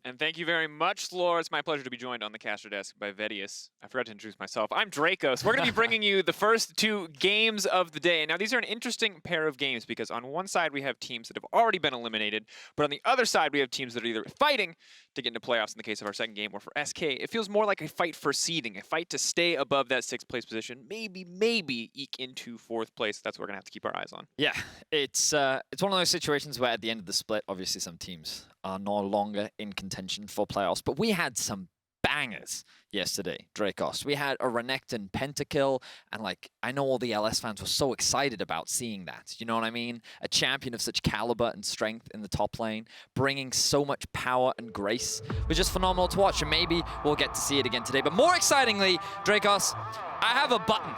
And thank you very much, Laure. It's my pleasure to be joined on the caster desk by Vedius. I forgot to introduce myself. I'm Drakos. We're going to be bringing you the first two games of the day. Now, these are an interesting pair of games because on one side, we have teams that have already been eliminated, but on the other side, we have teams that are either fighting to get into playoffs in the case of our second game, or for SK, it feels more like a fight for seeding, a fight to stay above that 6th place position, maybe eke into 4th place. That's what we're going to have to keep our eyes on. Yeah, it's one of those situations where at the end of the split, obviously some teams are no longer in contention for playoffs, but we had some bangers yesterday, Drakos. We had a Renekton pentakill, and I know all the LS fans were so excited about seeing that. You know what I mean? A champion of such caliber and strength in the top lane, bringing so much power and grace, was just phenomenal to watch, and maybe we'll get to see it again today. But more excitingly, Drakos, I have a button.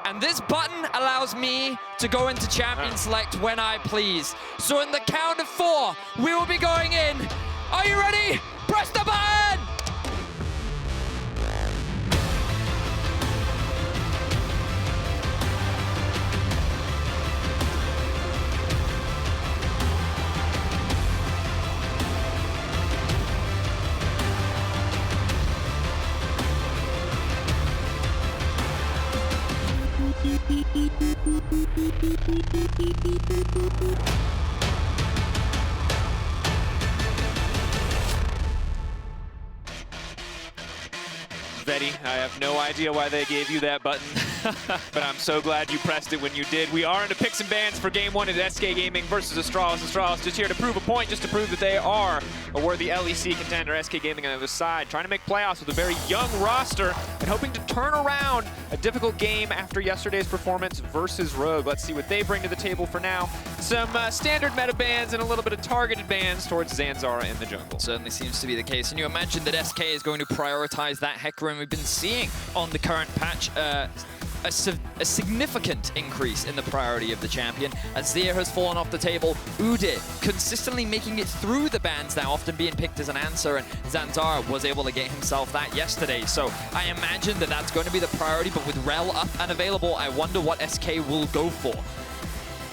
And this button allows me to go into Champion Select when I please. So in the count of 4, we will be going in. Are you ready? Press the button! Vedi, I have no idea why they gave you that button, but I'm so glad you pressed it when you did. We are into picks and bans for game 1 at SK Gaming versus Astralis. Astralis just here to prove a point, just to prove that they are a worthy LEC contender. SK Gaming on the other side, trying to make playoffs with a very young roster and hoping to turn around a difficult game after yesterday's performance versus Rogue. Let's see what they bring to the table for now. Some standard meta bans and a little bit of targeted bans towards Zanzarah in the jungle. Certainly seems to be the case. And you imagine that SK is going to prioritize that Hecarim we've been seeing on the current patch. A significant increase in the priority of the champion, as Xayah has fallen off the table. Udyr consistently making it through the bans now, often being picked as an answer, and Zanzarah was able to get himself that yesterday. So I imagine that that's going to be the priority, but with Rell up and available, I wonder what SK will go for.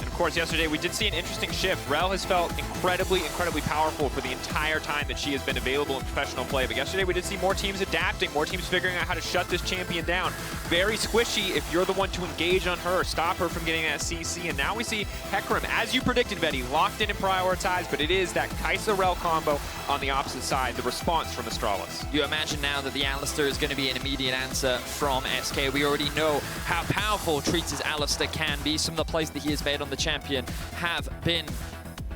Of course, yesterday we did see an interesting shift. Rell has felt incredibly powerful for the entire time that she has been available in professional play. But yesterday we did see more teams adapting, more teams figuring out how to shut this champion down. Very squishy if you're the one to engage on her, stop her from getting that CC. And now we see Hecarim, as you predicted, Vedi, locked in and prioritized, but it is that Kai'Sa Rell combo on the opposite side, the response from Astralis. You imagine now that the Alistar is going to be an immediate answer from SK. We already know how powerful Treatz' Alistar can be. Some of the plays that he has made on the champion have been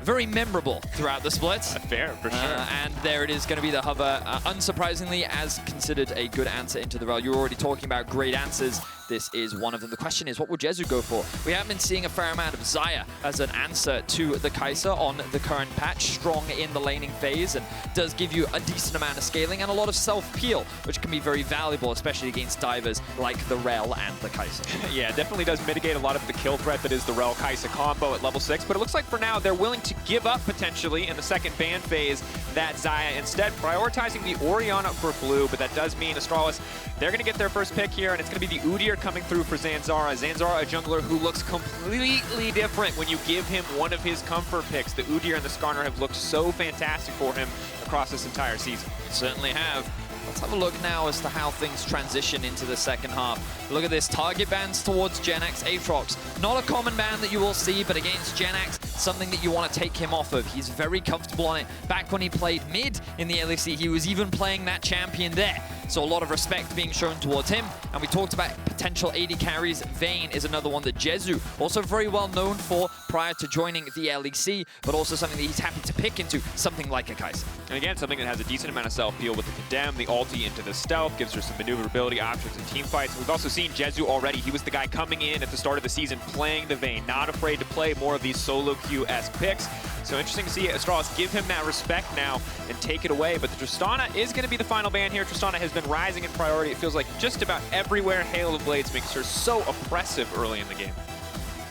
very memorable throughout the split. Fair, for sure. And there it is going to be the hover, unsurprisingly, as considered a good answer into the Rell. You're already talking about great answers. This is one of them. The question is, what will Jezu go for? We have been seeing a fair amount of Xayah as an answer to the Kai'Sa on the current patch. Strong in the laning phase and does give you a decent amount of scaling and a lot of self-peel, which can be very valuable, especially against divers like the Rell and the Kai'Sa. Yeah, it definitely does mitigate a lot of the kill threat that is the Rell Kai'Sa combo at level 6, but it looks like for now they're willing to give up potentially in the second ban phase that Xayah, instead prioritizing the Orianna for blue, but that does mean Astralis, they're going to get their first pick here, and it's going to be the Udyr coming through for Zanzarah. Zanzarah, a jungler who looks completely different when you give him one of his comfort picks. The Udyr and the Skarner have looked so fantastic for him across this entire season. They certainly have. Let's have a look now as to how things transition into the second half. Look at this, target bans towards Jenax, Aatrox. Not a common ban that you will see, but against Jenax, something that you want to take him off of. He's very comfortable on it. Back when he played mid in the LEC, he was even playing that champion there. So a lot of respect being shown towards him. And we talked about potential AD carries. Vayne is another one that Jezu, also very well known for prior to joining the LEC, but also something that he's happy to pick into, something like a Kai'Sa. And again, something that has a decent amount of self-peel with the Condemn, the ulti into the stealth, gives her some maneuverability options in team fights. We've also seen Jezu already. He was the guy coming in at the start of the season playing the Vayne, not afraid to play more of these solo queue-esque picks. So interesting to see Astralis give him that respect now and take it away. But the Tristana is going to be the final ban here. Tristana has been rising in priority. It feels like just about everywhere Hail of Blades makes her so oppressive early in the game.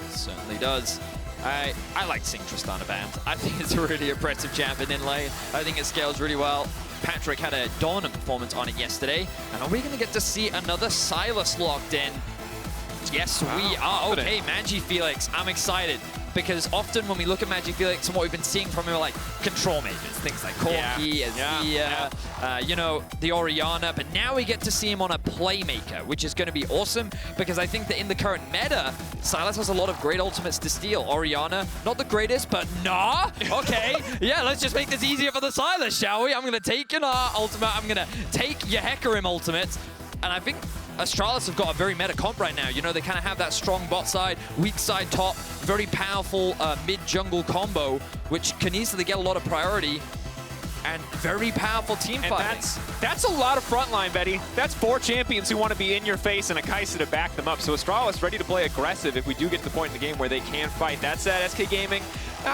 It certainly does. I like seeing Tristana banned. I think it's a really impressive champion in lane. I think it scales really well. Patrick had a dominant performance on it yesterday. And are we going to get to see another Sylas locked in? Yes, we are. Okay, MagiFelix, I'm excited. because often when we look at MagiFelix and what we've been seeing from him are like control mages, things like Corki, Xayah, you know, the Orianna, but now we get to see him on a playmaker, which is going to be awesome because I think that in the current meta, Sylas has a lot of great ultimates to steal. Orianna, not the greatest, but Gnar? Okay, yeah, let's just make this easier for the Sylas, shall we? I'm going to take your Gnar ultimate, I'm going to take your Hecarim ultimate, and I think Astralis have got a very meta comp right now. You know, they kind of have that strong bot side, weak side top, very powerful mid-jungle combo, which can easily get a lot of priority, and very powerful team fighting. That's a lot of frontline, Betty. That's 4 champions who want to be in your face and a Kai'Sa to back them up. So Astralis ready to play aggressive if we do get to the point in the game where they can fight. That said, SK Gaming,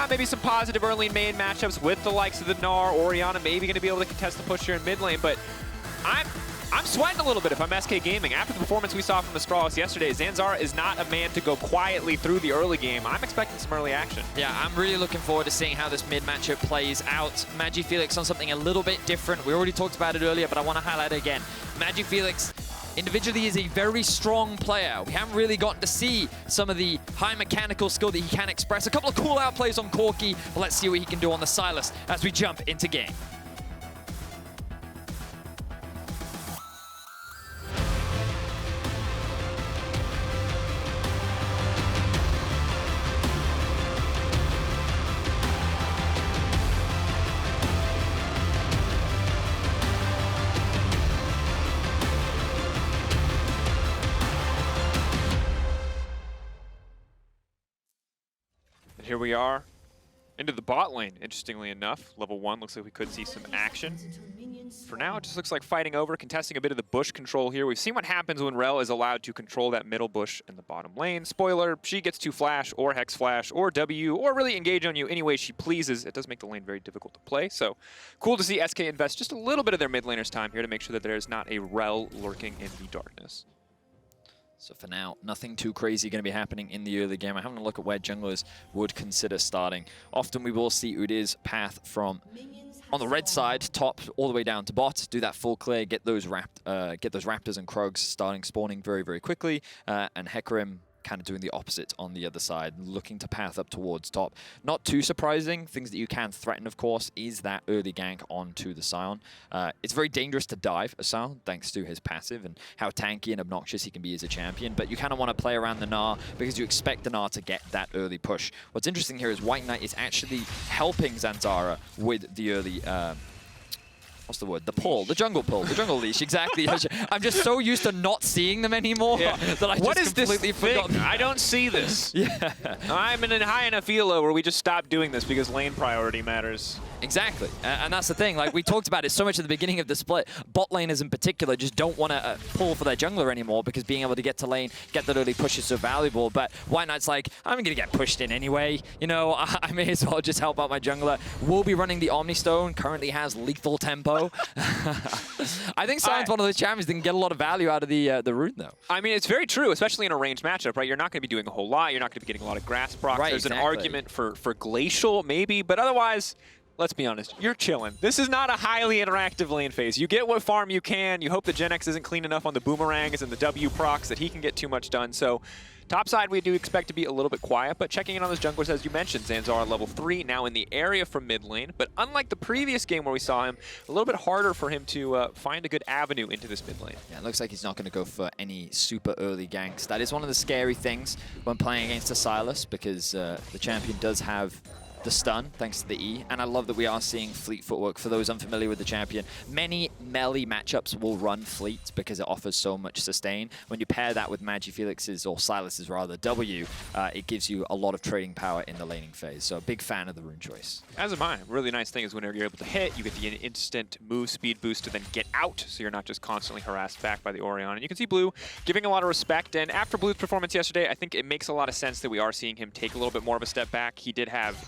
maybe some positive early main matchups with the likes of the Gnar, Orianna, maybe going to be able to contest the push here in mid lane, but I'm sweating a little bit if I'm SK Gaming. After the performance we saw from Astralis yesterday, Zanzarah is not a man to go quietly through the early game. I'm expecting some early action. Yeah, I'm really looking forward to seeing how this mid matchup plays out. MagiFelix on something a little bit different. We already talked about it earlier, but I want to highlight it again. MagiFelix individually is a very strong player. We haven't really gotten to see some of the high mechanical skill that he can express. A couple of cool out plays on Corki, but let's see what he can do on the Sylas as we jump into game. Here we are into the bot lane, interestingly enough. Level 1 looks like we could see some action. For now, it just looks like fighting over, contesting a bit of the bush control here. We've seen what happens when Rell is allowed to control that middle bush in the bottom lane. Spoiler, she gets to flash or hex flash or W or really engage on you any way she pleases. It does make the lane very difficult to play. So cool to see SK invest just a little bit of their mid laner's time here to make sure that there's not a Rell lurking in the darkness. So for now, nothing too crazy going to be happening in the early game. I'm having a look at where junglers would consider starting. Often we will see Udyr's path from on the red side, top, all the way down to bot, do that full clear, get those raptors and Krogs spawning very, very quickly, and Hecarim kind of doing the opposite on the other side, looking to path up towards top. Not too surprising. Things that you can threaten, of course, is that early gank onto the Sion. It's very dangerous to dive a Sion, thanks to his passive and how tanky and obnoxious he can be as a champion, but you kind of want to play around the Gnar because you expect the Gnar to get that early push. What's interesting here is WhiteKnight is actually helping Zanzarah with the early what's the word? The pull, the jungle leash, exactly. I'm just so used to not seeing them anymore that I just completely forgot. I don't see this. Yeah. I'm in a high enough elo where we just stop doing this because lane priority matters. Exactly, and that's the thing. Like we talked about it so much at the beginning of the split. Bot laners in particular just don't want to pull for their jungler anymore because being able to get to lane, get that early push is so valuable. But WhiteKnight's like, I'm going to get pushed in anyway. You know, I may as well just help out my jungler. We'll be running the Omni Stone. Currently has lethal tempo. I think Sion's one of those champions that can get a lot of value out of the rune, though. I mean, it's very true, especially in a ranged matchup, right? You're not going to be doing a whole lot. You're not going to be getting a lot of grass procs. Right, There's an argument for Glacial, maybe, but otherwise, let's be honest, you're chilling. This is not a highly interactive lane phase. You get what farm you can. You hope that Jenax isn't clean enough on the boomerangs and the W procs that he can get too much done. So top side, we do expect to be a little bit quiet, but checking in on those junglers, as you mentioned, Zanzarah level 3, now in the area from mid lane. But unlike the previous game where we saw him, a little bit harder for him to find a good avenue into this mid lane. Yeah, it looks like he's not going to go for any super early ganks. That is one of the scary things when playing against a Sylas, because the champion does have the stun, thanks to the E, and I love that we are seeing fleet footwork. For those unfamiliar with the champion, many melee matchups will run fleet because it offers so much sustain. When you pair that with MagiFelix's, or Sylas's rather, W, it gives you a lot of trading power in the laning phase. So a big fan of the rune choice. As am I. Really nice thing is whenever you're able to hit, you get the instant move speed boost to then get out, so you're not just constantly harassed back by the Orianna. And you can see Blue giving a lot of respect, and after Blue's performance yesterday, I think it makes a lot of sense that we are seeing him take a little bit more of a step back. He did have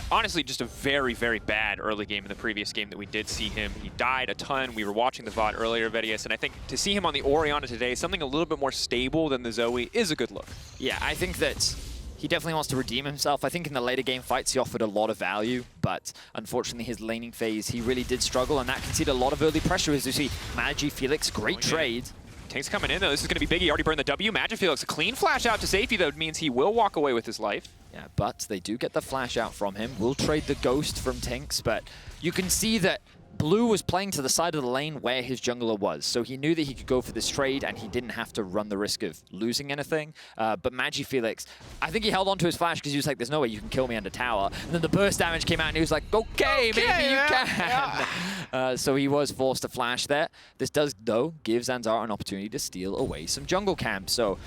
honestly, just a very, very bad early game in the previous game that we did see him. He died a ton. We were watching the VoD earlier, Vedius, and I think to see him on the Orianna today, something a little bit more stable than the Zoe, is a good look. Yeah, I think that he definitely wants to redeem himself. I think in the later game fights, he offered a lot of value, but unfortunately his laning phase, he really did struggle, and that conceded a lot of early pressure. As you see, MagiFelix, great trade. TynX coming in, though. This is going to be big. He already burned the W. MagiFelix, a clean flash out to safety, though, means he will walk away with his life. Yeah, but they do get the flash out from him. We'll trade the Ghost from TynX, but you can see that Blue was playing to the side of the lane where his jungler was, so he knew that he could go for this trade and he didn't have to run the risk of losing anything. But MagiFelix, I think he held on to his flash because he was like, there's no way you can kill me under tower. And then the burst damage came out and he was like, okay maybe you can. Yeah. So he was forced to flash there. This does, though, give Zanzarah an opportunity to steal away some jungle camps. So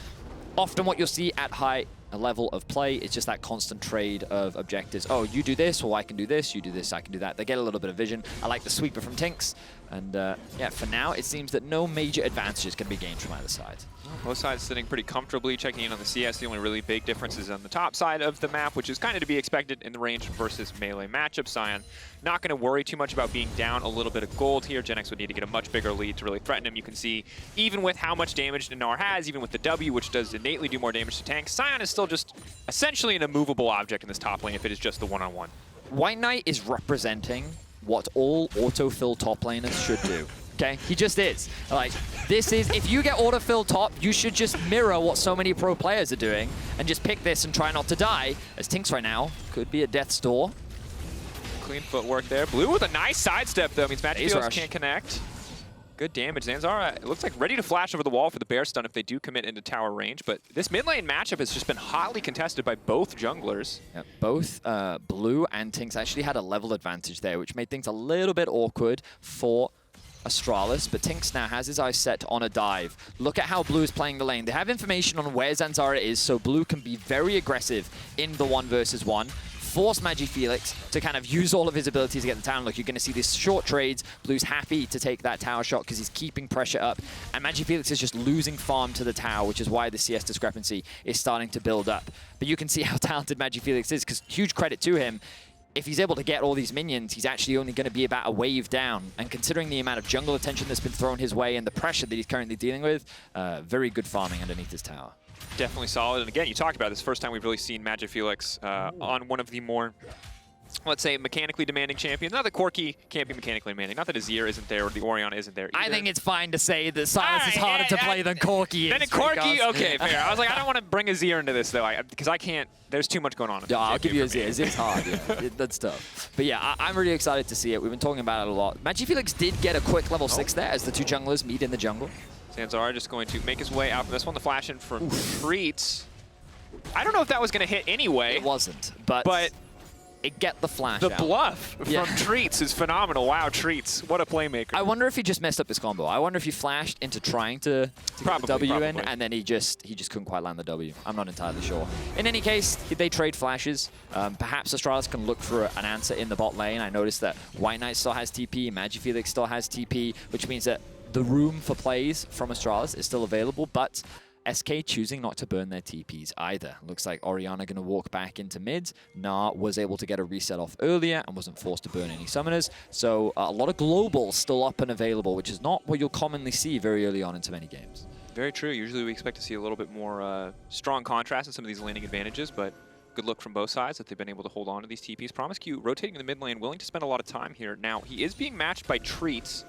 often what you'll see at high level of play, it's just that constant trade of objectives. Oh, you do this, well I can do this, you do this, I can do that. They get a little bit of vision. I like the sweeper from TynX. And yeah, for now, it seems that no major advantages can be gained from either side. Both sides sitting pretty comfortably, checking in on the CS. The only really big difference is on the top side of the map, which is kind of to be expected in the range versus melee matchup. Sion not going to worry too much about being down a little bit of gold here. Jenax would need to get a much bigger lead to really threaten him. You can see, even with how much damage Gnar has, even with the W, which does innately do more damage to tanks, Sion is still just essentially an immovable object in this top lane if it is just the one-on-one. WhiteKnight is representing what all autofill top laners should do. Okay, he just is. Like, this is, if you get autofill top, you should just mirror what so many pro players are doing and just pick this and try not to die, as TynX right now could be at death's door. Clean footwork there. Blue with a nice sidestep, though. Means MagiFelix can't connect. Good damage. Zanzarah, it looks like ready to flash over the wall for the bear stun if they do commit into tower range, but this mid lane matchup has just been hotly contested by both junglers. Yeah, both Blue and TynX actually had a level advantage there, which made things a little bit awkward for Astralis, but TynX now has his eyes set on a dive. Look at how Blue is playing the lane. They have information on where Zanzarah is, so Blue can be very aggressive in the 1 versus 1. Force MagiFelix to kind of use all of his abilities to get the tower. Look, you're going to see these short trades. Blue's happy to take that tower shot because he's keeping pressure up. And MagiFelix is just losing farm to the tower, which is why the CS discrepancy is starting to build up. But you can see how talented MagiFelix is, because huge credit to him. If he's able to get all these minions, he's actually only going to be about a wave down. And considering the amount of jungle attention that's been thrown his way and the pressure that he's currently dealing with, very good farming underneath his tower. Definitely solid. And again, you talked about this first time we've really seen MagiFelix on one of the more, let's say, mechanically demanding champions. Not that Corki can't be mechanically demanding. Not that Azir isn't there or the Orianna isn't there either. I think it's fine to say that Sylas is harder to play than Corki is. Then Corki, okay, fair. I was like, I don't want to bring Azir into this, though, because I can't. There's too much going on. Yeah, I'll give you Azir. Azir's hard, yeah. That's tough. But yeah, I'm really excited to see it. We've been talking about it a lot. MagiFelix did get a quick level 6 there as the two junglers meet in the jungle. Zanzarah just going to make his way out from this one. The flash in from Treatz. I don't know if that was going to hit anyway. It wasn't, but it get the flash The out. bluff from Treatz is phenomenal. Wow, Treatz. What a playmaker. I wonder if he just messed up his combo. I wonder if he flashed into trying to get the W in, and then he just couldn't quite land the W. I'm not entirely sure. In any case, they trade flashes. Perhaps Astralis can look for an answer in the bot lane. I noticed that WhiteKnight still has TP, MagiFelix still has TP, which means that the room for plays from Astralis is still available, but SK choosing not to burn their TPs either. Looks like Orianna going to walk back into mid. Gnar was able to get a reset off earlier and wasn't forced to burn any summoners. So a lot of globals still up and available, which is not what you'll commonly see very early on into many games. Very true. Usually we expect to see a little bit more strong contrast in some of these laning advantages, but good look from both sides that they've been able to hold on to these TPs. promisq rotating in the mid lane, willing to spend a lot of time here. Now, he is being matched by Treatz.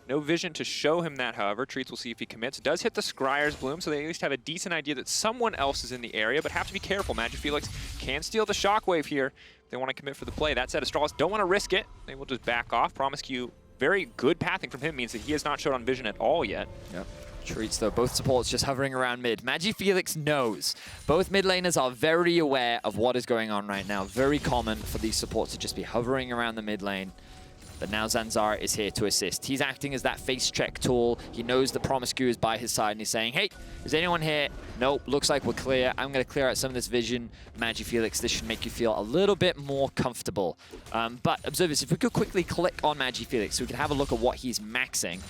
No vision to show him that, however. Treatz will see if he commits. Does hit the Scryer's Bloom, so they at least have a decent idea that someone else is in the area, but have to be careful. MagiFelix can steal the Shockwave here if they want to commit for the play. That said, Astralis don't want to risk it. They will just back off. promisq, very good pathing from him, means that he has not showed on vision at all yet. Yep. Treatz, though, both supports just hovering around mid. MagiFelix knows. Both mid laners are very aware of what is going on right now. Very common for these supports to just be hovering around the mid lane. But now Zanzarah is here to assist. He's acting as that face check tool. He knows the promisq is by his side, and he's saying, hey, is anyone here? Nope, looks like we're clear. I'm going to clear out some of this vision. MagiFelix, this should make you feel a little bit more comfortable. But observe this, if we could quickly click on MagiFelix so we can have a look at what he's maxing.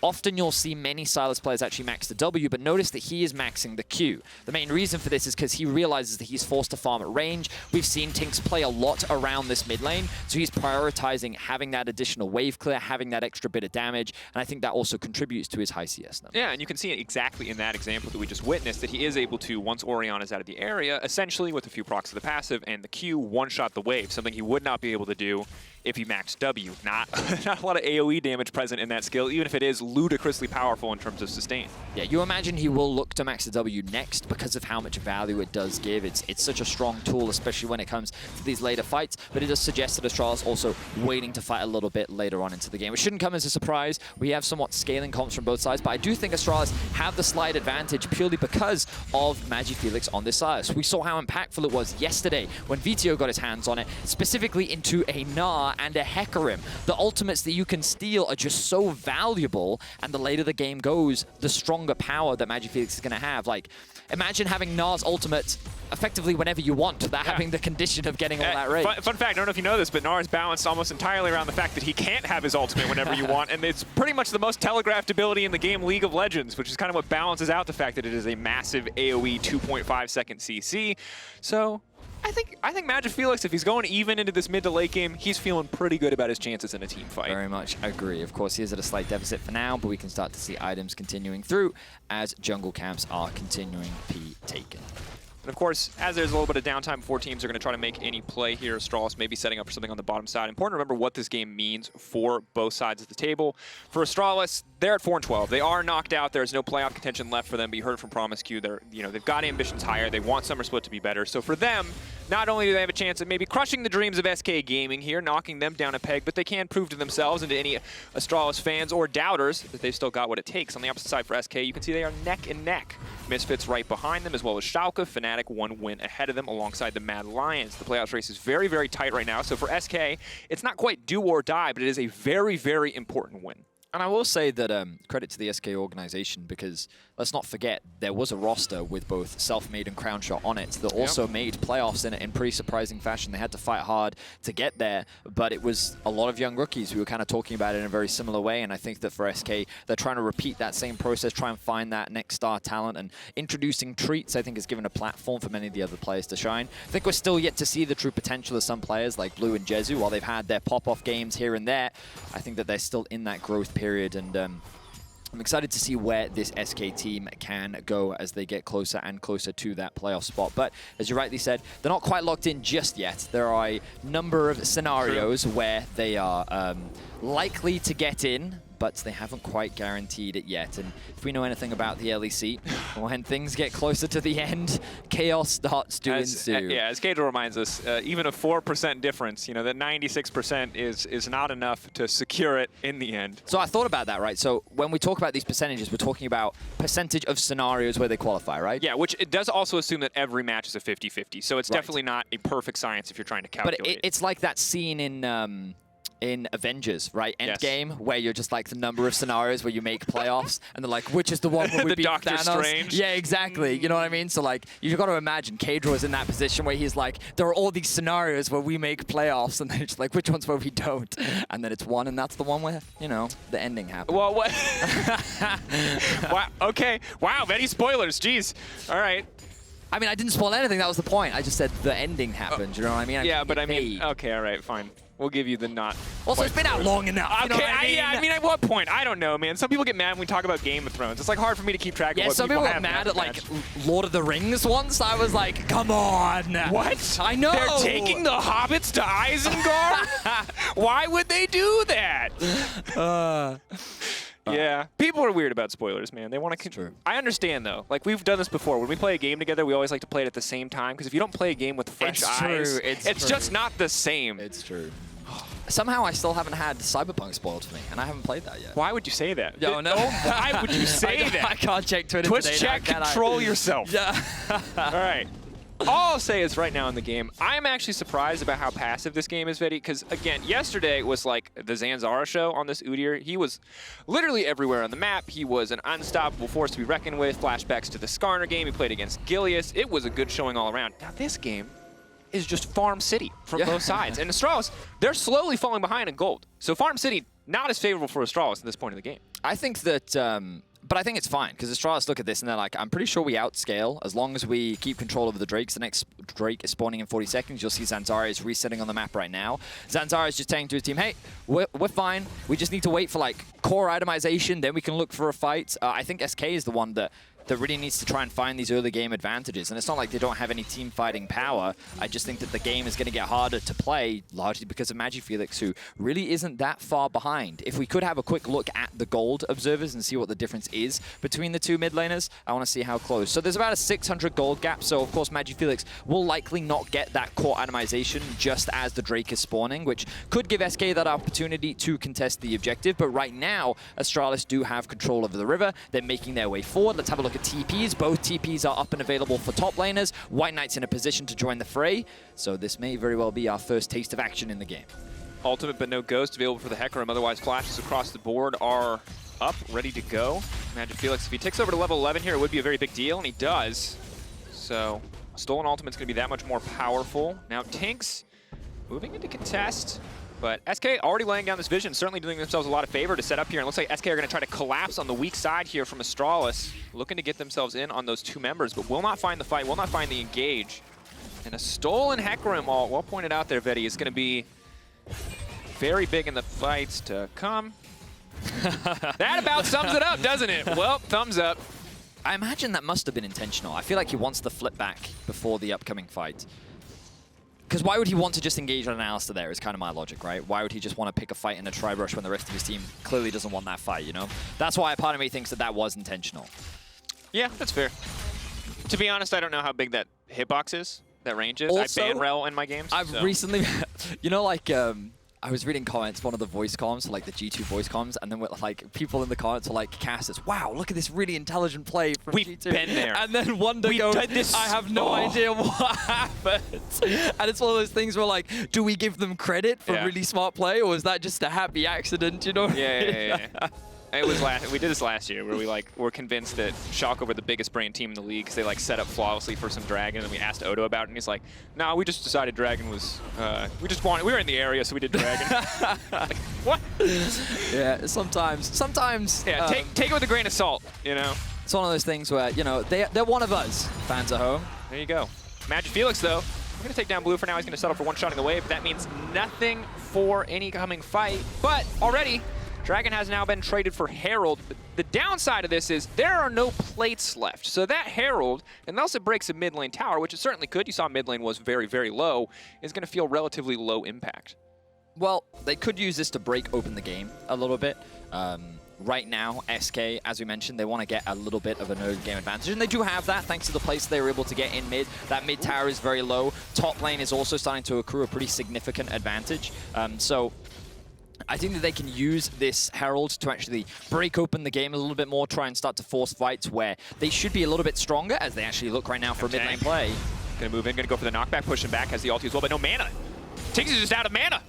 Often you'll see many Sylas players actually max the W, but notice that he is maxing the Q. The main reason for this is because he realizes that he's forced to farm at range. We've seen TynX play a lot around this mid lane, so he's prioritizing having that additional wave clear, having that extra bit of damage, and I think that also contributes to his high CS number. Yeah, and you can see it exactly in that example that we just witnessed, that he is able to, once Orianna is out of the area, essentially with a few procs of the passive and the Q, one-shot the wave, something he would not be able to do if you max W. Not a lot of AoE damage present in that skill, even if it is ludicrously powerful in terms of sustain. Yeah, you imagine he will look to max the W next because of how much value it does give. It's such a strong tool, especially when it comes to these later fights, but it does suggest that Astralis also waiting to fight a little bit later on into the game. It shouldn't come as a surprise. We have somewhat scaling comps from both sides, but I do think Astralis have the slight advantage purely because of MagiFelix on this Sylas. We saw how impactful it was yesterday when Vito got his hands on it, specifically into a Gnar and a Hecarim. The ultimates that you can steal are just so valuable, and the later the game goes, the stronger power that MagiFelix is going to have. Like, imagine having Gnar's ultimate effectively whenever you want without having the condition of getting all that rage. Fun fact, I don't know if you know this, but Gnar is balanced almost entirely around the fact that he can't have his ultimate whenever you want, and it's pretty much the most telegraphed ability in the game League of Legends, which is kind of what balances out the fact that it is a massive AoE 2.5 second CC. So I think MagiFelix, if he's going even into this mid to late game, he's feeling pretty good about his chances in a team fight. Very much agree. Of course, he is at a slight deficit for now, but we can start to see items continuing through as jungle camps are continuing to be taken. And of course, as there's a little bit of downtime before teams are going to try to make any play here, Astralis may be setting up for something on the bottom side. Important to remember what this game means for both sides of the table. For Astralis, they're at 4-12. They are knocked out. There's no playoff contention left for them, but you heard it from promisq. They've got ambitions higher. They want Summer Split to be better. So for them, not only do they have a chance at maybe crushing the dreams of SK Gaming here, knocking them down a peg, but they can prove to themselves and to any Astralis fans or doubters that they've still got what it takes. On the opposite side for SK, you can see they are neck and neck. Misfits right behind them, as well as Schalke, Fnatic, one win ahead of them alongside the Mad Lions. The playoffs race is very, very tight right now. So for SK, it's not quite do or die, but it is a very, very important win. And I will say that credit to the SK organization, because let's not forget there was a roster with both Selfmade and Crownshot on it that also made playoffs in pretty surprising fashion. They had to fight hard to get there, but it was a lot of young rookies. We were kind of talking about it in a very similar way, and I think that for SK, they're trying to repeat that same process, try and find that next star talent, and introducing Treatz, I think, has given a platform for many of the other players to shine. I think we're still yet to see the true potential of some players like Blue and Jezu. While they've had their pop-off games here and there, I think that they're still in that growth period, and I'm excited to see where this SK team can go as they get closer and closer to that playoff spot. But as you rightly said, they're not quite locked in just yet. There are a number of scenarios where they are likely to get in, but they haven't quite guaranteed it yet. And if we know anything about the LEC, when things get closer to the end, chaos starts to ensue. Yeah, as Cadro reminds us, even a 4% difference, that 96% is not enough to secure it in the end. So I thought about that, right? So when we talk about these percentages, we're talking about percentage of scenarios where they qualify, right? Yeah, which it does also assume that every match is a 50-50. So it's definitely not a perfect science if you're trying to calculate. But it's like that scene in Avengers, right? Endgame, where you're just like the number of scenarios where you make playoffs, and they're like, which is the one where we beat Doctor Thanos? Strange. Yeah, exactly. You know what I mean? So like, you've got to imagine Cadro is in that position where he's like, there are all these scenarios where we make playoffs, and then it's like, which ones where we don't? And then it's one, and that's the one where, the ending happens. Well, what? Wow, okay. Wow, many spoilers. Jeez. All right. I mean, I didn't spoil anything. That was the point. I just said the ending happened. You know what I mean? Yeah, but I mean, okay, all right, fine. We'll give you the not. Also, it's been out long enough. Okay, you know what I mean? I mean, at what point? I don't know, man. Some people get mad when we talk about Game of Thrones. It's like hard for me to keep track of what some people got mad at like Lord of the Rings once. I was like, come on. What? I know. They're taking the hobbits to Isengard? Why would they do that? Yeah, people are weird about spoilers, man. They want to. True. I understand though. Like we've done this before. When we play a game together, we always like to play it at the same time because if you don't play a game with fresh eyes, it's just not the same. It's true. Somehow I still haven't had Cyberpunk spoiled for me, and I haven't played that yet. Why would you say that? No. Why would you say that? I can't check Twitter Twitch today. check, control yourself. Yeah. All right. All I'll say is right now in the game, I'm actually surprised about how passive this game is, Vedi, because, again, yesterday was like the Zanzarah show on this Udyr. He was literally everywhere on the map. He was an unstoppable force to be reckoned with. Flashbacks to the Skarner game. He played against Gilius. It was a good showing all around. Now, this game is just Farm City from both sides. And Astralis, they're slowly falling behind in gold. So Farm City, not as favorable for Astralis at this point in the game. I think that... but I think it's fine, because Astralis look at this and they're like, I'm pretty sure we outscale as long as we keep control over the Drakes. The next Drake is spawning in 40 seconds. You'll see Zanzarah is resetting on the map right now. Zanzarah is just saying to his team, hey, we're fine. We just need to wait for like core itemization, then we can look for a fight. I think SK is the one that that really needs to try and find these early game advantages. And it's not like they don't have any team fighting power. I just think that the game is going to get harder to play, largely because of MagiFelix, who really isn't that far behind. If we could have a quick look at the gold observers and see what the difference is between the two mid laners, I want to see how close. So there's about a 600 gold gap, so of course MagiFelix will likely not get that core itemization just as the Drake is spawning, which could give SK that opportunity to contest the objective. But right now, Astralis do have control over the river. They're making their way forward. Let's have a look at TPs. Both TPs are up and available for top laners. WhiteKnight's in a position to join the fray, so this may very well be our first taste of action in the game. Ultimate but no ghost available for the Hecarim, otherwise flashes across the board are up, ready to go. MagiFelix, if he ticks over to level 11 here, it would be a very big deal, and he does. So, Stolen Ultimate's going to be that much more powerful. Now, TynX moving into contest, but SK already laying down this vision, certainly doing themselves a lot of favor to set up here. And it looks like SK are going to try to collapse on the weak side here from Astralis, looking to get themselves in on those two members, but will not find the fight, will not find the engage. And a stolen Hecarim, well pointed out there, Vedi, is going to be very big in the fights to come. That about sums it up, doesn't it? Well, thumbs up. I imagine that must have been intentional. I feel like he wants the flip back before the upcoming fight. Because why would he want to just engage on an Alistar there is kind of my logic, right? Why would he just want to pick a fight in a tri-brush when the rest of his team clearly doesn't want that fight, you know? That's why a part of me thinks that that was intentional. Yeah, that's fair. To be honest, I don't know how big that hitbox is, that range is. Also, I ban Rell in my games. I've recently, you know, like, I was reading comments, one of the voice comms, like the G2 voice comms, and then like people in the comments were like, Cassius, wow, look at this really intelligent play from We've G2. been there. And then Wonder goes, I have no idea what happened. And it's one of those things where like, do we give them credit for really smart play, or is that just a happy accident, you know? Yeah. It was we did this last year where we were convinced that Schalke were the biggest brain team in the league because they like set up flawlessly for some Dragon, and we asked Odo about it, and he's like, "No, we just decided Dragon was we were in the area, so we did Dragon." Like, what? Yeah, sometimes. Yeah, take it with a grain of salt, you know. It's one of those things where, you know, they're one of us. Fans at home. There you go. MagiFelix though, we're gonna take down blue for now. He's gonna settle for one shot in the wave, but that means nothing for any coming fight. But already, Dragon has now been traded for Herald. The downside of this is there are no plates left. So that Herald, unless it breaks a mid lane tower, which it certainly could, you saw mid lane was very, very low, is going to feel relatively low impact. Well, they could use this to break open the game a little bit. Right now, SK, as we mentioned, they want to get a little bit of an early game advantage, and they do have that thanks to the place they were able to get in mid. That mid tower is very low. Top lane is also starting to accrue a pretty significant advantage. So I think that they can use this Herald to actually break open the game a little bit more, try and start to force fights where they should be a little bit stronger, as they actually look right now for mid lane play. Gonna move in, gonna go for the knockback, pushing back, has the ulti as well, but no mana. TynX is just out of mana.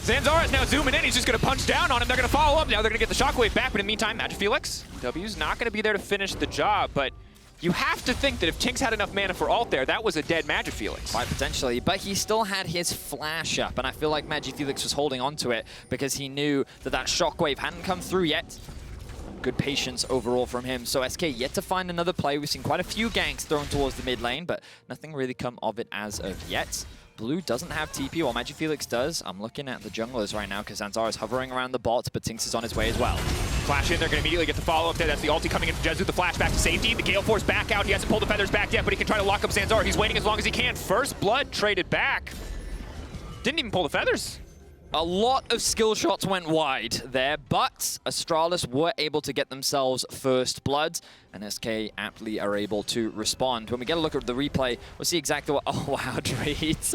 Zanzarah is now zooming in, he's just gonna punch down on him, they're gonna follow up, now they're gonna get the shockwave back, but in the meantime, MagiFelix, W's not gonna be there to finish the job, but you have to think that if TynX had enough mana for ult there, that was a dead MagiFelix. Quite potentially, but he still had his flash up, and I feel like MagiFelix was holding on to it because he knew that that shockwave hadn't come through yet. Good patience overall from him. So SK yet to find another play. We've seen quite a few ganks thrown towards the mid lane, but nothing really come of it as of yet. Blue doesn't have TP, while MagiFelix does. I'm looking at the junglers right now because Zanzarah is hovering around the bot, but TynX is on his way as well. Flash in, they're going to immediately get the follow-up there. That's the ulti coming in from Jezu, the flash back to safety. The Gale Force back out. He hasn't pulled the feathers back yet, but he can try to lock up Zanzarah. He's waiting as long as he can. First blood traded back. Didn't even pull the feathers. A lot of skill shots went wide there, but Astralis were able to get themselves first blood, and SK aptly are able to respond. When we get a look at the replay, we'll see exactly what... Oh, wow, Treatz.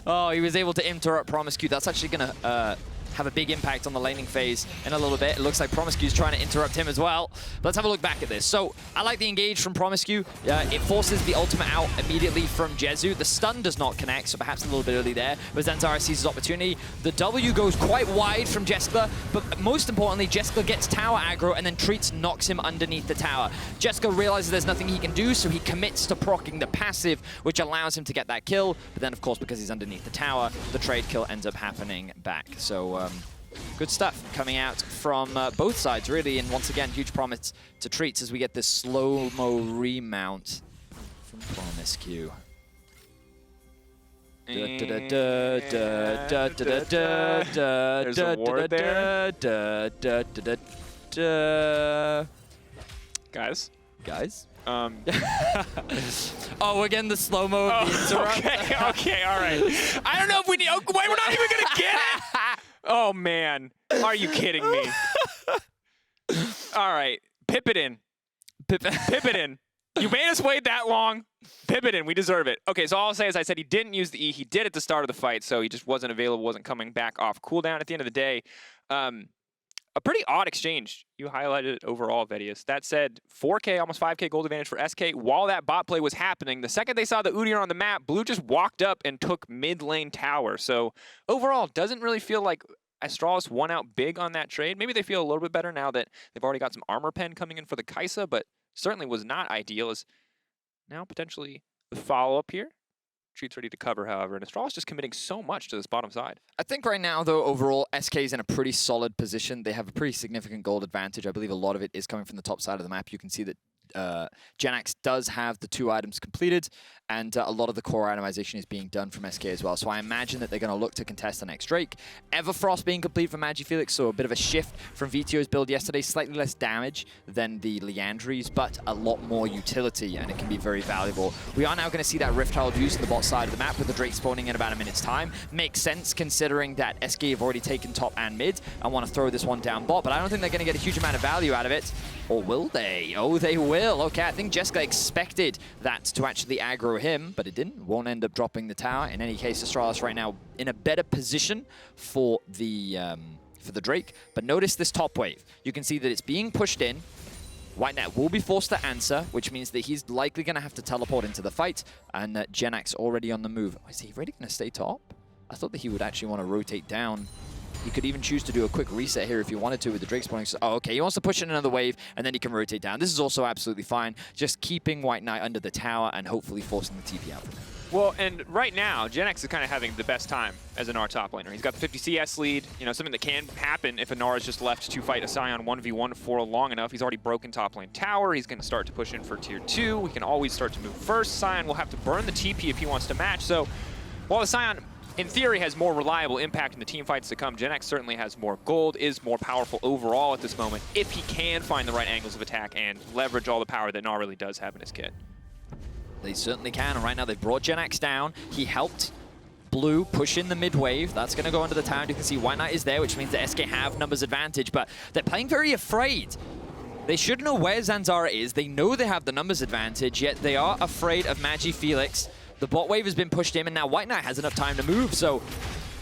Oh, he was able to interrupt promisq. That's actually going to have a big impact on the laning phase in a little bit. It looks like promisq is trying to interrupt him as well. Let's have a look back at this. So I like the engage from promisq. It forces the ultimate out immediately from Jezu. The stun does not connect, so perhaps a little bit early there. But Zanzarah sees his opportunity. The W goes quite wide from Jeskla, but most importantly, Jeskla gets tower aggro, and then Treatz knocks him underneath the tower. Jeskla realizes there's nothing he can do, so he commits to proccing the passive, which allows him to get that kill. But then, of course, because he's underneath the tower, the trade kill ends up happening back. So good stuff coming out from both sides, really. And once again, huge promise to Treatz as we get this slow-mo remount from promisq. There's a ward there. Guys, guys. Oh, we're getting the slow-mo of the interrupt. Okay, all right. I don't know if we need... Oh, wait, we're not even going to get it? Oh, man. Are you kidding me? All right. Pip it in. Pip it in. You made us wait that long. Pip it in. We deserve it. Okay, so all I'll say is I said he didn't use the E. He did at the start of the fight, so he just wasn't available, wasn't coming back off cooldown at the end of the day. A pretty odd exchange. You highlighted it overall, Vedius. That said, 4K, almost 5K gold advantage for SK. While that bot play was happening, the second they saw the Udyr on the map, Blue just walked up and took mid lane tower. So overall, doesn't really feel like Astralis won out big on that trade. Maybe they feel a little bit better now that they've already got some armor pen coming in for the Kai'Sa, but certainly was not ideal. As now potentially the follow-up here. Treatz ready to cover, however, and Astralis just committing so much to this bottom side. I think right now, though, overall, SK is in a pretty solid position. They have a pretty significant gold advantage. I believe a lot of it is coming from the top side of the map. You can see that Jenax does have the 2 items completed, and a lot of the core itemization is being done from SK as well. So I imagine that they're going to look to contest the next Drake. Everfrost being complete for MagiFelix, so a bit of a shift from VTO's build yesterday. Slightly less damage than the Liandry's, but a lot more utility, and it can be very valuable. We are now going to see that Rift Herald used on the bot side of the map with the Drake spawning in about a minute's time. Makes sense considering that SK have already taken top and mid and want to throw this one down bot, but I don't think they're going to get a huge amount of value out of it. Or will they? Oh, they will. Okay, I think Jeskla expected that to actually aggro him, but it didn't. Won't end up dropping the tower. In any case, Astralis right now in a better position for the Drake. But notice this top wave. You can see that it's being pushed in. WhiteKnight will be forced to answer, which means that he's likely going to have to teleport into the fight. And Jenax already on the move. Is he really going to stay top? I thought that he would actually want to rotate down. He could even choose to do a quick reset here if he wanted to with the Drake spawning. So, oh, okay, he wants to push in another wave, and then he can rotate down. This is also absolutely fine. Just keeping WhiteKnight under the tower and hopefully forcing the TP out. Well, and right now, Jenax is kind of having the best time as a Gnar top laner. He's got the 50 CS lead, you know, something that can happen if a Gnar is just left to fight a Sion 1v1 for long enough. He's already broken top lane tower. He's going to start to push in for tier 2. We can always start to move first. Sion will have to burn the TP if he wants to match. So while the Sion, in theory, has more reliable impact in the team fights to come, Jenax certainly has more gold, is more powerful overall at this moment, if he can find the right angles of attack and leverage all the power that Gnar really does have in his kit. They certainly can, and right now they've brought Jenax down. He helped Blue push in the mid wave. That's going to go into the town. You can see WhiteKnight is there, which means that SK have numbers advantage, but they're playing very afraid. They should know where Zanzarah is. They know they have the numbers advantage, yet they are afraid of MagiFelix. The bot wave has been pushed in, and now WhiteKnight has enough time to move. So,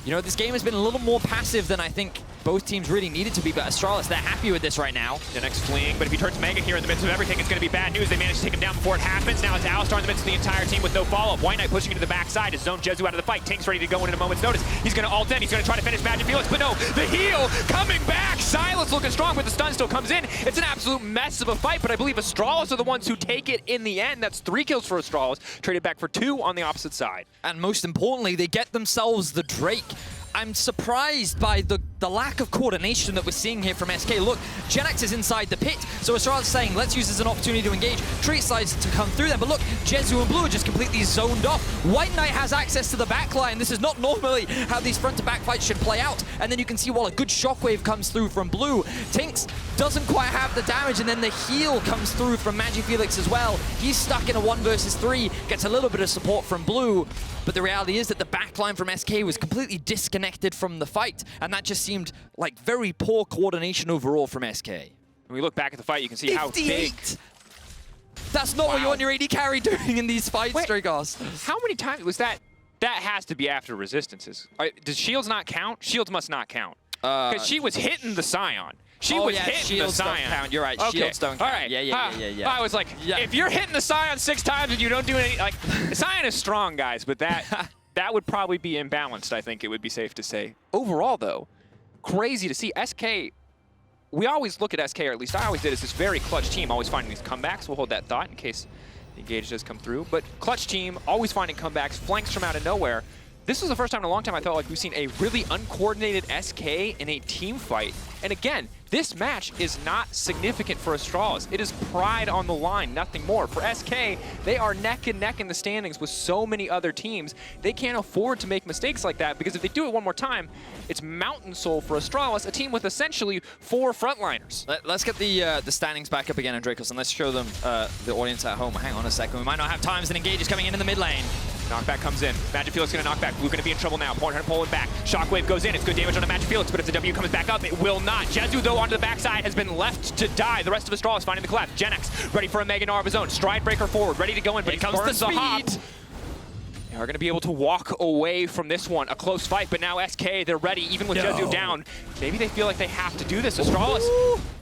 you know, this game has been a little more passive than I think both teams really needed to be, but Astralis, they're happy with this right now. Jenax fleeing, but if he turns Mega here in the midst of everything, it's going to be bad news. They managed to take him down before it happens. Now it's Alistar in the midst of the entire team with no follow-up. WhiteKnight pushing into the backside to zone Jezu out of the fight. TynX ready to go in a moment's notice. He's going to ult in. He's going to try to finish MagiFelix, but no, the heal coming back. Sylas looking strong, but the stun still comes in. It's an absolute mess of a fight, but I believe Astralis are the ones who take it in the end. That's 3 kills for Astralis, traded back for 2 on the opposite side. And most importantly, they get themselves the Drake. I'm surprised by the lack of coordination that we're seeing here from SK. Look, Jenax is inside the pit, so Astralis is saying, let's use this as an opportunity to engage. Treatz slides to come through them, but look, Jezu and Blue are just completely zoned off. WhiteKnight has access to the backline. This is not normally how these front-to-back fights should play out. And then you can see while a good shockwave comes through from Blue, TynX doesn't quite have the damage, and then the heal comes through from MagiFelix as well. He's stuck in a 1 versus 3, gets a little bit of support from Blue, but the reality is that the backline from SK was completely disconnected from the fight, and that just seemed like very poor coordination overall from SK. When we look back at the fight, you can see 58. How big... That's not what you want your AD carry doing in these fights, Drakos. How many times was that? That has to be after resistances. Does shields not count? Shields must not count. Because she was hitting the Scion. She was hitting the Scion. Don't count. You're right. Okay. Shields don't count. All right. Yeah. I was like, if you're hitting the Scion 6 times and you don't do any, like, the Scion is strong, guys, but that that would probably be imbalanced, I think it would be safe to say. Overall, though, crazy to see. SK, we always look at SK, or at least I always did, as this very clutch team, always finding these comebacks. We'll hold that thought in case the engage does come through. But clutch team, always finding comebacks, flanks from out of nowhere. this was the first time in a long time I felt like we've seen a really uncoordinated SK in a team fight. And again, this match is not significant for Astralis. It is pride on the line, nothing more. For SK, they are neck and neck in the standings with so many other teams. They can't afford to make mistakes like that, because if they do it one more time, it's Mountain Soul for Astralis, a team with essentially 4 frontliners. Let's get the standings back up again on Drakos, and let's show them the audience at home. Hang on a second, we might not have time, as an engage is coming in the mid lane. Knockback comes in. MagiFelix gonna knock back. Blue gonna be in trouble now. Pulling back. Shockwave goes in. It's good damage on the MagiFelix, but if the W comes back up, it will not. Jezu, though, onto the backside, has been left to die. The rest of Astralis finding the collapse. Jenax ready for a Mega Gnar of his own. Stride breaker forward, ready to go in, but he comes the speed. They are gonna be able to walk away from this one. A close fight, but now SK, they're ready, even with Jezu down. Maybe they feel like they have to do this. Astralis,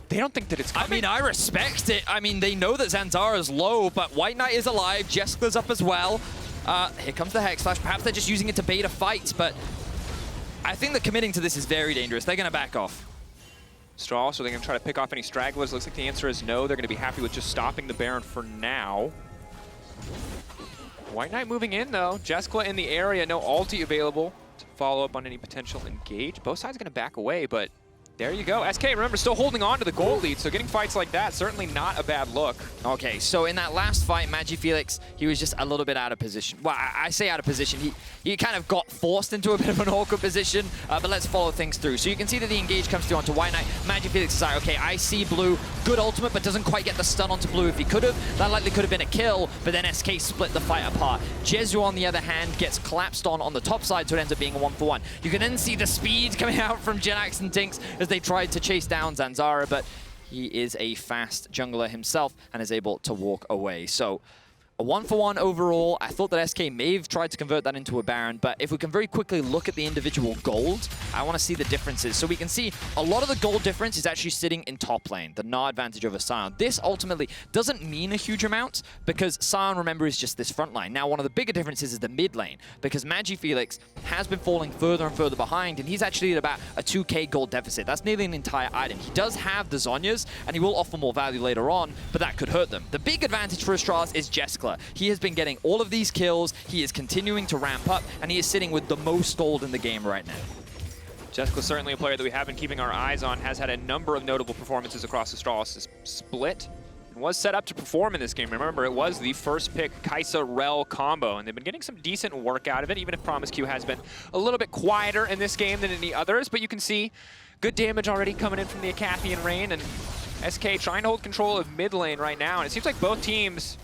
they don't think that it's coming. I mean, I respect it. I mean, they know that Zanzarah is low, but WhiteKnight is alive. Jeskla's up as well. Here comes the Hex Flash. Perhaps they're just using it to bait a fight, but I think that committing to this is very dangerous. They're going to back off. Astralis, so they're going to try to pick off any stragglers. Looks like the answer is no. They're going to be happy with just stopping the Baron for now. WhiteKnight moving in, though. Jeskla in the area. No ulti available to follow up on any potential engage. Both sides going to back away, but there you go. SK, remember, still holding on to the goal lead, so getting fights like that, certainly not a bad look. Okay, so in that last fight, MagiFelix, he was just a little bit out of position. Well, I say out of position. He kind of got forced into a bit of an awkward position, but let's follow things through. So you can see that the engage comes through onto WhiteKnight. MagiFelix is like, okay, I see Blue, good ultimate, but doesn't quite get the stun onto Blue if he could have. That likely could have been a kill, but then SK split the fight apart. Jezu, on the other hand, gets collapsed on the top side, so it ends up being a 1-for-1. You can then see the speed coming out from Jenax and TynX as they tried to chase down Zanzarah, but he is a fast jungler himself and is able to walk away. So a 1-for-1 overall. I thought that SK may have tried to convert that into a Baron, but if we can very quickly look at the individual gold, I want to see the differences. So we can see a lot of the gold difference is actually sitting in top lane, the Gnar advantage over Sion. This ultimately doesn't mean a huge amount because Sion, remember, is just this front line. Now, one of the bigger differences is the mid lane because MagiFelix has been falling further and further behind, and he's actually at about a 2k gold deficit. That's nearly an entire item. He does have the Zhonya's, and he will offer more value later on, but that could hurt them. The big advantage for Astralis is Jeskla. He has been getting all of these kills, he is continuing to ramp up, and he is sitting with the most gold in the game right now. Jeskla, certainly a player that we have been keeping our eyes on, has had a number of notable performances across Astralis' split, and was set up to perform in this game. Remember, it was the first pick Kai'Sa Rell combo, and they've been getting some decent work out of it, even if promisq has been a little bit quieter in this game than any others, but you can see good damage already coming in from the Acathian Rain, and SK trying to hold control of mid lane right now, and it seems like both teams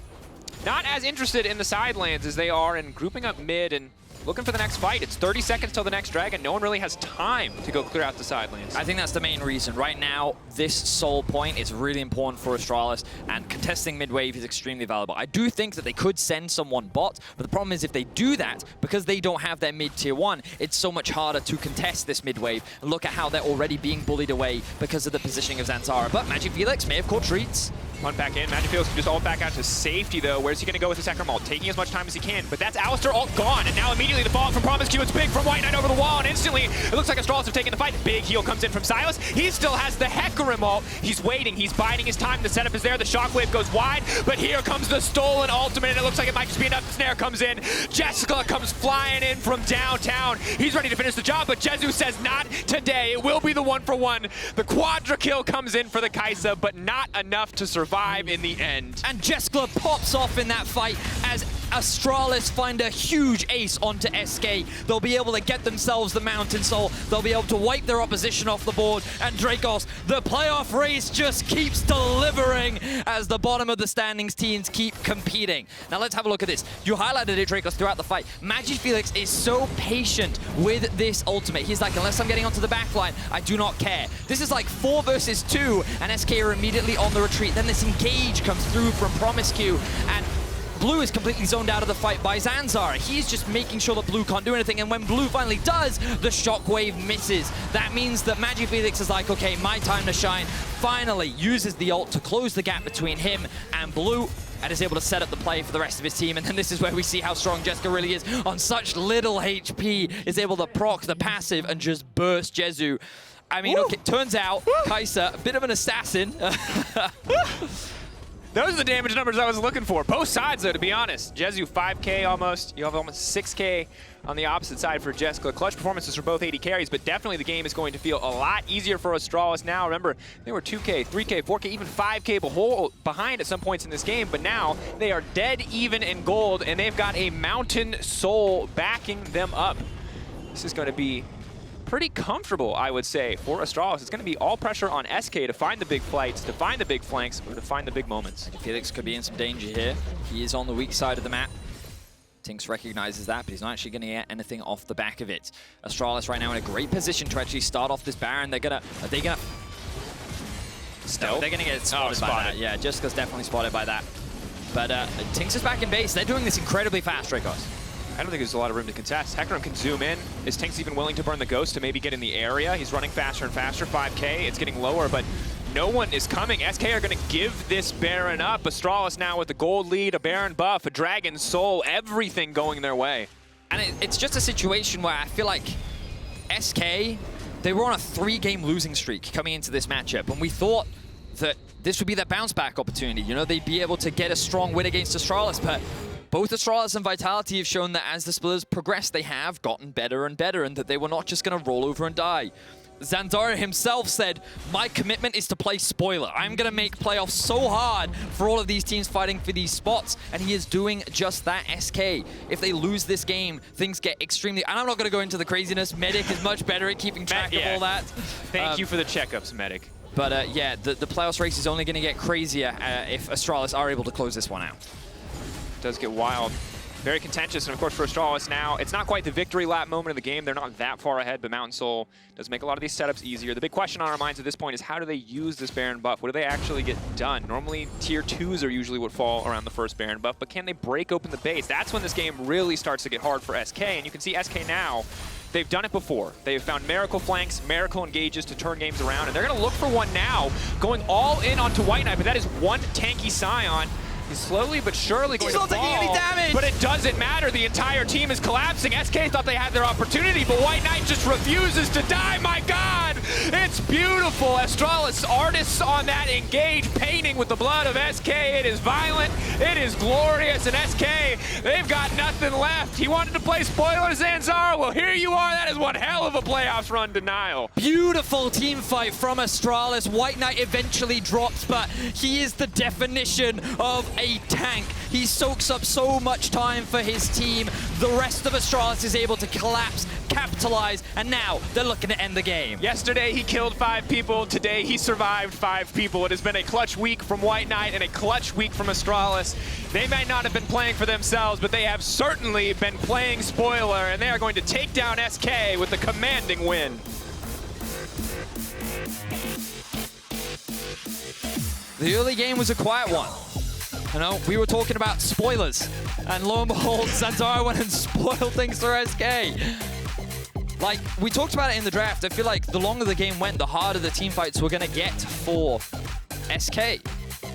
not as interested in the side lanes as they are in grouping up mid and looking for the next fight. It's 30 seconds till the next dragon. No one really has time to go clear out the side lanes. I think that's the main reason. Right now, this soul point is really important for Astralis, and contesting mid-wave is extremely valuable. I do think that they could send someone bot, but the problem is if they do that, because they don't have their mid-tier 1, it's so much harder to contest this mid-wave. Look at how they're already being bullied away because of the positioning of Zanzarah. But MagiFelix may have caught Treatz. Punt back in. MagiFelix can just ult back out to safety, though. Where's he going to go with his Hecarim ult? Taking as much time as he can. But that's Alistar ult gone. And now immediately the fallout from promisq. It's big from WhiteKnight over the wall. And instantly, it looks like Astralis have taken the fight. Big heal comes in from Sylas. He still has the Hecarim ult. He's waiting. He's biding his time. The setup is there. The shockwave goes wide. But here comes the stolen ultimate. And it looks like it might just be enough. The snare comes in. Jeskla comes flying in from downtown. He's ready to finish the job. But Jezu says not today. It will be the 1-for-1. The quadra kill comes in for the Kai'Sa, but not enough to survive in the end. And Jeskla pops off in that fight as Astralis find a huge ace onto SK. They'll be able to get themselves the Mountain Soul. They'll be able to wipe their opposition off the board. And Drakos, the playoff race just keeps delivering as the bottom of the standings teams keep competing. Now let's have a look at this. You highlighted it, Drakos, throughout the fight. MagiFelix is so patient with this ultimate. He's like, unless I'm getting onto the back line, I do not care. This is like 4 versus 2, and SK are immediately on the retreat. Then this engage comes through from promisq, and Blue is completely zoned out of the fight by Zanzarah. He's just making sure that Blue can't do anything, and when Blue finally does, the shockwave misses. That means that MagiFelix is like, okay, my time to shine. Finally uses the ult to close the gap between him and Blue, and is able to set up the play for the rest of his team. And then this is where we see how strong Jeskla really is. On such little HP, is able to proc the passive and just burst Jezu. I mean, okay, turns out Kai'Sa, a bit of an assassin. Those are the damage numbers I was looking for. Both sides, though, to be honest. Jezu, 5K almost. You have almost 6K on the opposite side for Jeskla. Clutch performances for both AD carries, but definitely the game is going to feel a lot easier for Astralis now. Remember, they were 2K, 3K, 4K, even 5K behind at some points in this game, but now they are dead even in gold, and they've got a Mountain Soul backing them up. This is going to be pretty comfortable, I would say, for Astralis. It's going to be all pressure on SK to find the big flights, to find the big flanks, or to find the big moments. Felix could be in some danger here. He is on the weak side of the map. TynX recognizes that, but he's not actually going to get anything off the back of it. Astralis right now in a great position to actually start off this Baron. Are they gonna... No, they're going to get spotted by that. Yeah, Jessica's definitely spotted by that. But TynX is back in base. They're doing this incredibly fast, Drakos. I don't think there's a lot of room to contest. Hecarim can zoom in. Is TynX even willing to burn the Ghost to maybe get in the area? He's running faster and faster. 5K, it's getting lower, but no one is coming. SK are going to give this Baron up. Astralis now with the gold lead, a Baron buff, a Dragon Soul, everything going their way. And it's just a situation where I feel like SK, they were on a 3-game losing streak coming into this matchup, and we thought that this would be their bounce back opportunity. You know, they'd be able to get a strong win against Astralis, but both Astralis and Vitality have shown that as the splitters progress, they have gotten better and better, and that they were not just going to roll over and die. Zanzarah himself said, my commitment is to play spoiler. I'm going to make playoffs so hard for all of these teams fighting for these spots, and he is doing just that. SK, if they lose this game, things get extremely... And I'm not going to go into the craziness. Medic is much better at keeping track of all that. Thank you for the checkups, Medic. But yeah, the playoffs race is only going to get crazier if Astralis are able to close this one out. It does get wild. Very contentious, and of course for Astralis now, it's not quite the victory lap moment of the game. They're not that far ahead, but Mountain Soul does make a lot of these setups easier. The big question on our minds at this point is how do they use this Baron buff? What do they actually get done? Normally, tier 2s are usually what fall around the first Baron buff, but can they break open the base? That's when this game really starts to get hard for SK, and you can see SK now, they've done it before. They've found Miracle flanks, Miracle engages to turn games around, and they're going to look for one now, going all in onto WhiteKnight, but that is one tanky Sion. He's slowly but surely going to fall. He's not taking any damage! But it doesn't matter. The entire team is collapsing. SK thought they had their opportunity, but WhiteKnight just refuses to die. My God! It's beautiful. Astralis artists on that engage, painting with the blood of SK. It is violent. It is glorious. And SK, they've got nothing left. He wanted to play spoiler Zanzarah. Well, here you are. That is one hell of a playoffs run denial. Beautiful team fight from Astralis. WhiteKnight eventually drops, but he is the definition of a tank. He soaks up so much time for his team. The rest of Astralis is able to collapse, capitalize, and now they're looking to end the game. Yesterday he killed 5 people. Today he survived 5 people. It has been a clutch week from WhiteKnight and a clutch week from Astralis. They may not have been playing for themselves, but they have certainly been playing spoiler, and they are going to take down SK with a commanding win. The early game was a quiet one. You know, we were talking about spoilers, and lo and behold, Zanzarah went and spoiled things for SK. Like, we talked about it in the draft. I feel like the longer the game went, the harder the team fights were going to get for SK.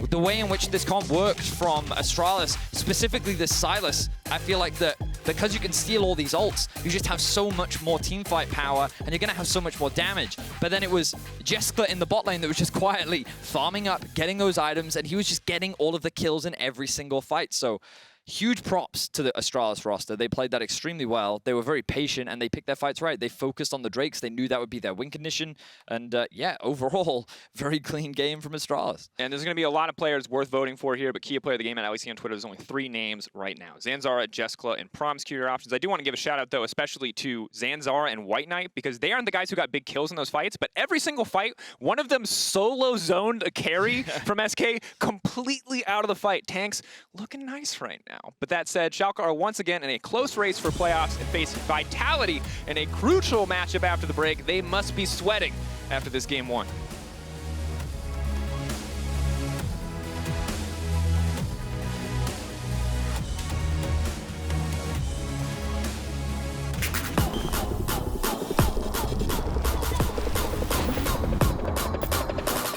The way in which this comp worked from Astralis, specifically this Sylas, I feel like that because you can steal all these ults, you just have so much more teamfight power, and you're going to have so much more damage. But then it was Jeskla in the bot lane that was just quietly farming up, getting those items, and he was just getting all of the kills in every single fight. So huge props to the Astralis roster. They played that extremely well. They were very patient, and they picked their fights right. They focused on the Drakes. They knew that would be their win condition. And yeah, overall, very clean game from Astralis. And there's going to be a lot of players worth voting for here, but key player of the game at LEC on Twitter, there's only 3 names right now. Zanzarah, Jeskla, and promisq your options. I do want to give a shout out, though, especially to Zanzarah and WhiteKnight, because they aren't the guys who got big kills in those fights, but every single fight, one of them solo zoned a carry from SK completely out of the fight. TynX looking nice right now. But that said, Schalke are once again in a close race for playoffs and face Vitality in a crucial matchup after the break. They must be sweating after this game 1.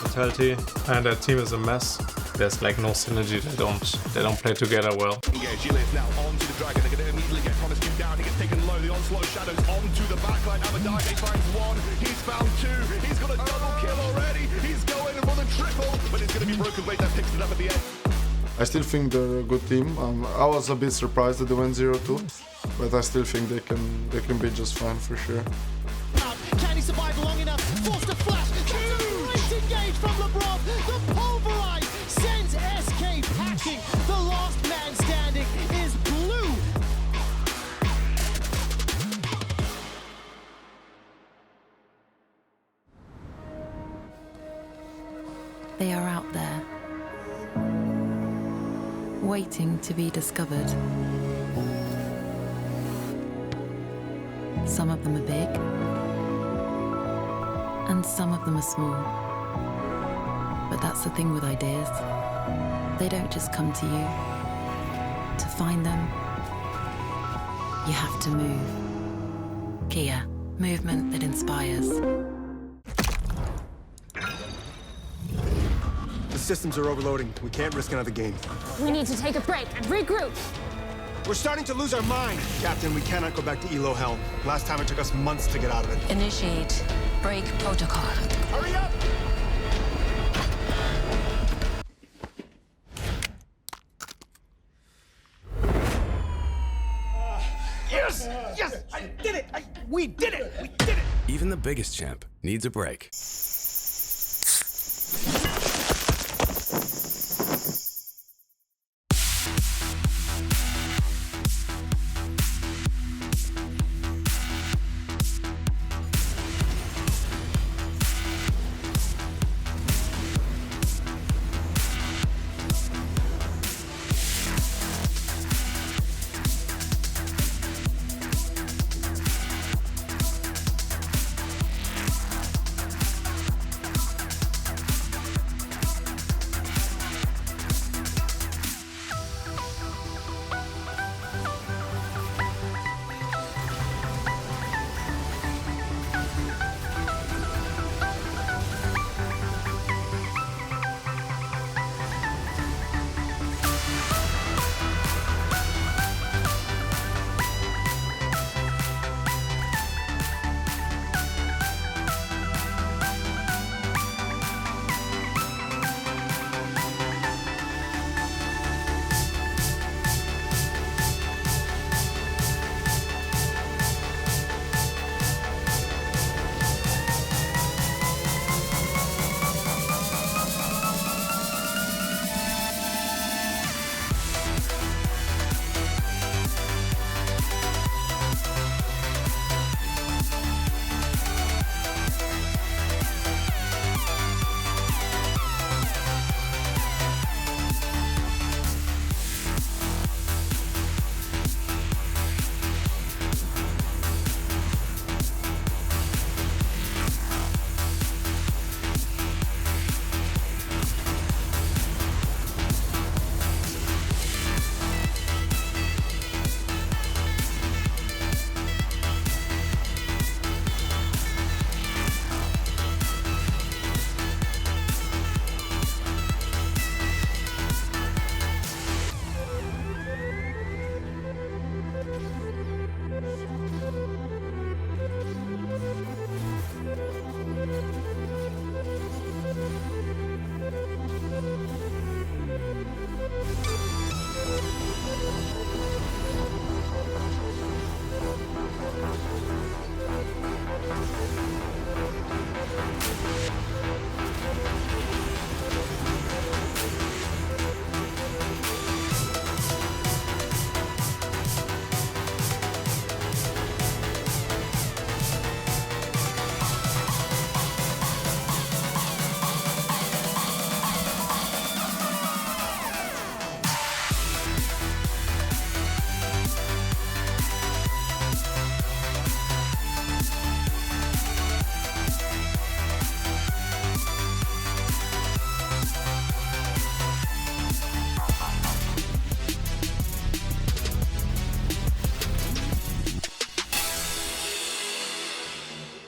Vitality and that team is a mess. There's like no synergy. They don't play together well. Engage now onto the dragon. They're going to immediately get promisq down. He gets taken low. The onslaught shadows onto the backline. Amadage finds 1. He's found 2. He's got a double kill already. He's going for the triple, but it's going to be broken weight that picks it up at the end. I still think they're a good team. I was a bit surprised that they went 0-2, but I still think they can be just fine for sure. Can he survive long enough? Forced to flash. Great engage from LeBron. The pulverize sends SK packing. The last man standing is blue. They are out there, waiting to be discovered. Some of them are big, and some of them are small. But that's the thing with ideas. They don't just come to you. To find them, you have to move. Kia, movement that inspires. The systems are overloading. We can't risk another game. We need to take a break and regroup. We're starting to lose our mind. Captain, we cannot go back to Elo Hell. Last time it took us months to get out of it. Initiate break protocol. Hurry up! Yes! Yes! I did it! We did it! We did it! Even the biggest champ needs a break.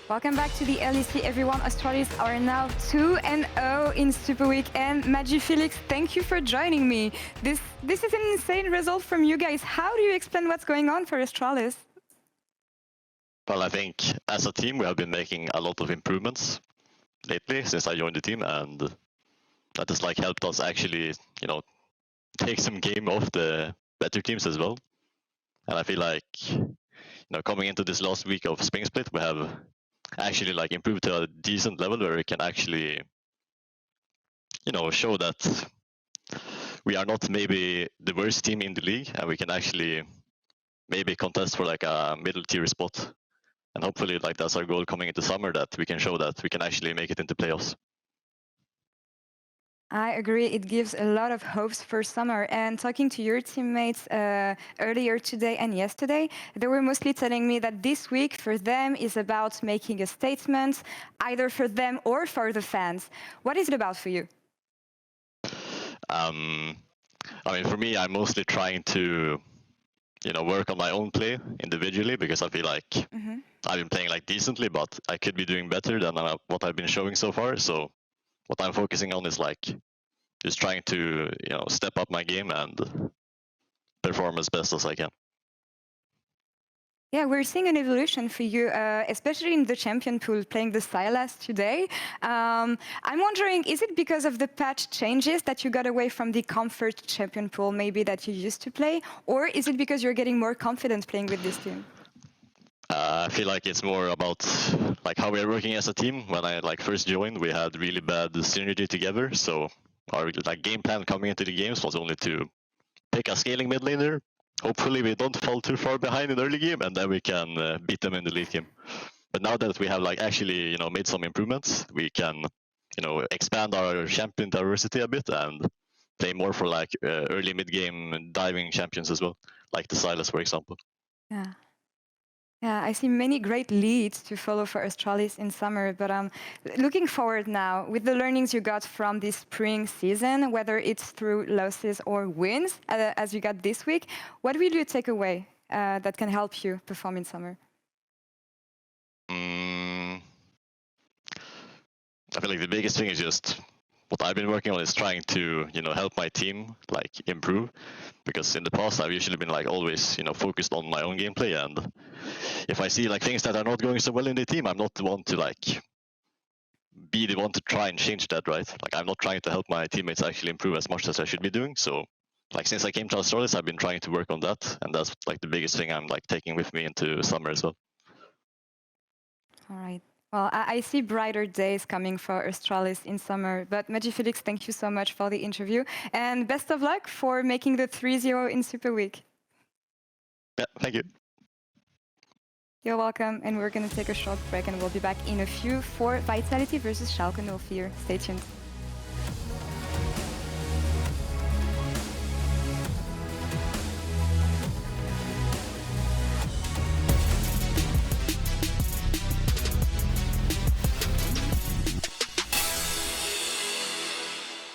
Welcome back to the LEC, everyone. Astralis are now 2-0 in Super Week, and MagiFelix, thank you for joining me. This is an insane result from you guys. How do you explain what's going on for Astralis? Well, I think as a team we have been making a lot of improvements lately since I joined the team, and that has helped us actually, take some game off the better teams as well. And I feel like, coming into this last week of Spring Split, we have actually like improved to a decent level where we can actually, show that we are not maybe the worst team in the league, and we can actually maybe contest for like a middle tier spot. And hopefully, like, that's our goal coming into summer, that we can show that we can actually make it into playoffs. I agree. It gives a lot of hopes for summer. And talking to your teammates earlier today and yesterday, they were mostly telling me that this week for them is about making a statement, either for them or for the fans. What is it about for you? I mean, for me, I'm mostly trying to, work on my own play individually, because I feel like I've been playing like decently, but I could be doing better than what I've been showing so far. So what I'm focusing on is like just trying to, step up my game and perform as best as I can. Yeah, we're seeing an evolution for you, especially in the champion pool, playing the Sylas today. I'm wondering, is it because of the patch changes that you got away from the comfort champion pool maybe that you used to play? Or is it because you're getting more confident playing with this team? I feel like it's more about like how we are working as a team. When I first joined, we had really bad synergy together. So our game plan coming into the games was only to pick a scaling mid laner. Hopefully we don't fall too far behind in early game, and then we can beat them in the late game. But now that we have actually made some improvements, we can expand our champion diversity a bit and play more for early mid game diving champions as well, like the Sylas, for example. Yeah. Yeah, I see many great leads to follow for Astralis in summer, but looking forward now, with the learnings you got from this spring season, whether it's through losses or wins, as you got this week, what will you take away that can help you perform in summer? I feel like the biggest thing is just what I've been working on is trying to, help my team improve, because in the past I've usually been always, focused on my own gameplay, and if I see things that are not going so well in the team, I'm not the one to be the one to try and change that, right? I'm not trying to help my teammates actually improve as much as I should be doing. So since I came to Astralis, I've been trying to work on that, and that's the biggest thing I'm taking with me into summer as well. All right. Well, I see brighter days coming for Astralis in summer, but MagiFelix, thank you so much for the interview, and best of luck for making the 3-0 in Super Week. Yeah, thank you. You're welcome, and we're going to take a short break, and we'll be back in a few for Vitality versus Schalke 04. Stay tuned.